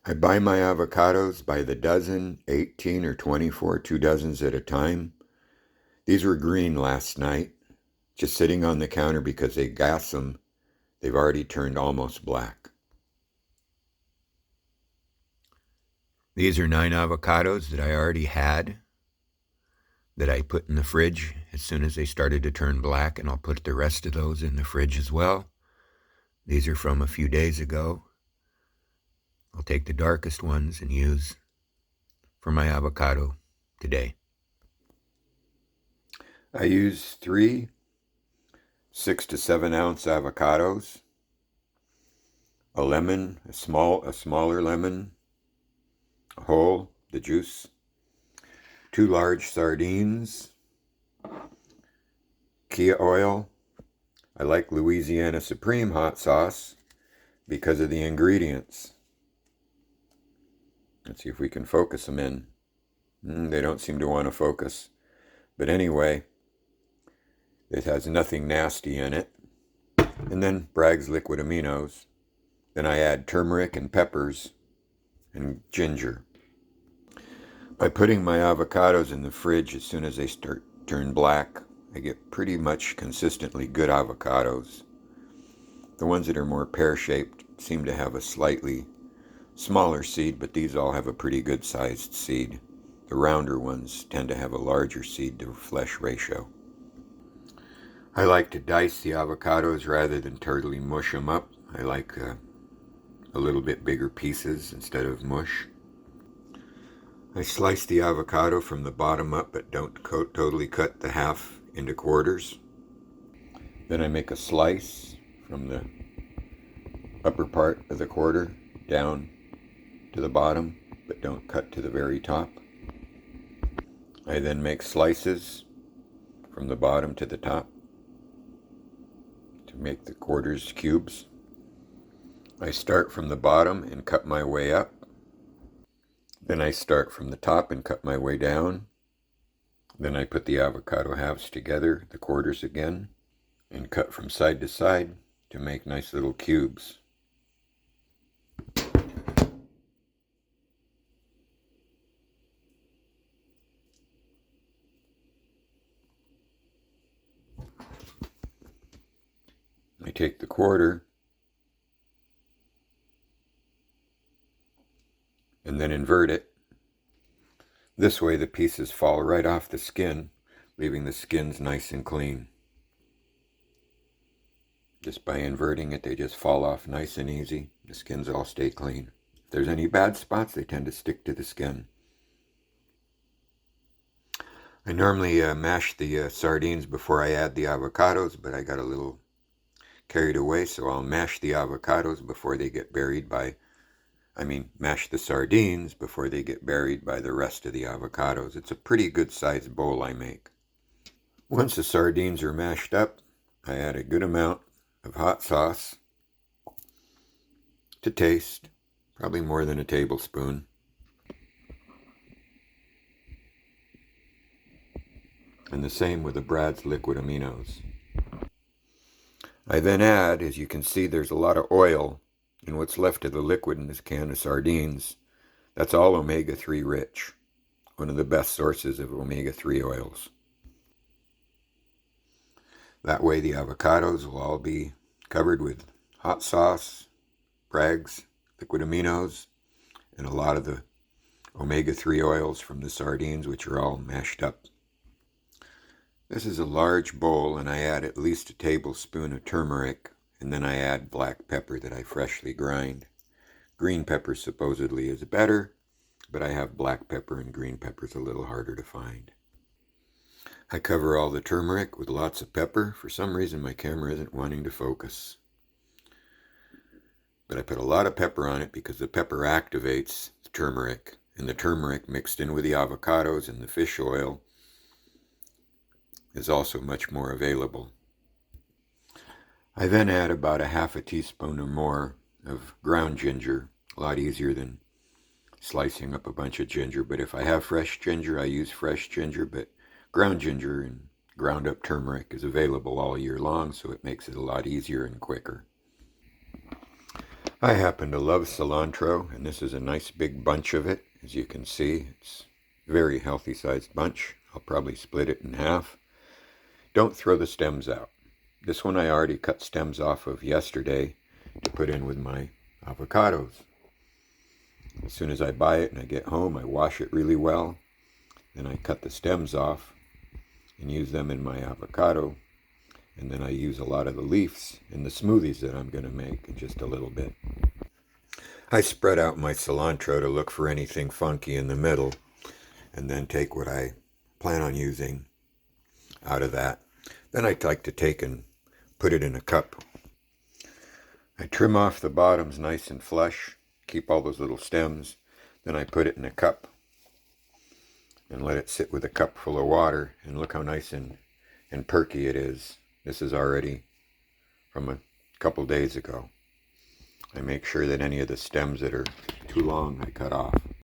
I buy my avocados by the dozen, 18 or 24, 2 dozens at a time. These were green last night, just sitting on the counter because they gas them. They've already turned almost black. These are 9 avocados that I already had that I put in the fridge as soon as they started to turn black, and I'll put the rest of those in the fridge as well. These are from a few days ago. I'll take the darkest ones and use for my avocado today. I use 3 6 to 7 ounce avocados, a lemon, a smaller lemon, a whole, the juice, 2 large sardines, Kia oil. I like Louisiana Supreme hot sauce because of the ingredients. Let's see if we can focus them in. They don't seem to want to focus. But anyway, it has nothing nasty in it. And then Bragg's liquid aminos. Then I add turmeric and peppers and ginger. By putting my avocados in the fridge as soon as they turn black, I get pretty much consistently good avocados. The ones that are more pear-shaped seem to have a slightly smaller seed, but these all have a pretty good sized seed. The rounder ones tend to have a larger seed to flesh ratio. I like to dice the avocados rather than totally mush them up. I like a little bit bigger pieces instead of mush. I slice the avocado from the bottom up, but don't totally cut the half into quarters. Then I make a slice from the upper part of the quarter down to the bottom, but don't cut to the very top. I then make slices from the bottom to the top to make the quarters cubes. I start from the bottom and cut my way up. Then I start from the top and cut my way down. Then I put the avocado halves together, the quarters again, and cut from side to side to make nice little cubes. I take the quarter and then invert it. This way the pieces fall right off the skin, leaving the skins nice and clean. Just by inverting it, they just fall off nice and easy. The skins all stay clean. If there's any bad spots, they tend to stick to the skin. I normally mash the sardines before I add the avocados, but I got a little carried away, so I'll mash the avocados before they get buried by, mash the sardines before they get buried by the rest of the avocados. It's a pretty good sized bowl I make. Once the sardines are mashed up, I add a good amount of hot sauce to taste, probably more than a tablespoon. And the same with the Brad's liquid aminos. I then add, as you can see, there's a lot of oil in what's left of the liquid in this can of sardines. That's all omega-3 rich, one of the best sources of omega-3 oils. That way the avocados will all be covered with hot sauce, Bragg's liquid aminos, and a lot of the omega-3 oils from the sardines, which are all mashed up. This is a large bowl, and I add at least a tablespoon of turmeric, and then I add black pepper that I freshly grind. Green pepper supposedly is better, but I have black pepper, and green pepper is a little harder to find. I cover all the turmeric with lots of pepper. For some reason my camera isn't wanting to focus. But I put a lot of pepper on it because the pepper activates the turmeric, and the turmeric mixed in with the avocados and the fish oil is also much more available. I then add about a half a teaspoon or more of ground ginger, a lot easier than slicing up a bunch of ginger. But if I have fresh ginger, I use fresh ginger, but ground ginger and ground up turmeric is available all year long, so it makes it a lot easier and quicker. I happen to love cilantro, and this is a nice big bunch of it. As you can see, it's a very healthy sized bunch. I'll probably split it in half. Don't throw the stems out. This one I already cut stems off of yesterday to put in with my avocados. As soon as I buy it and I get home, I wash it really well. Then I cut the stems off and use them in my avocado. And then I use a lot of the leaves in the smoothies that I'm going to make in just a little bit. I spread out my cilantro to look for anything funky in the middle, and then take what I plan on using out of that. Then I like to take and put it in a cup. I trim off the bottoms nice and flush, keep all those little stems. Then I put it in a cup and let it sit with a cup full of water, and look how nice and perky it is. This is already from a couple days ago. I make sure that any of the stems that are too long I cut off.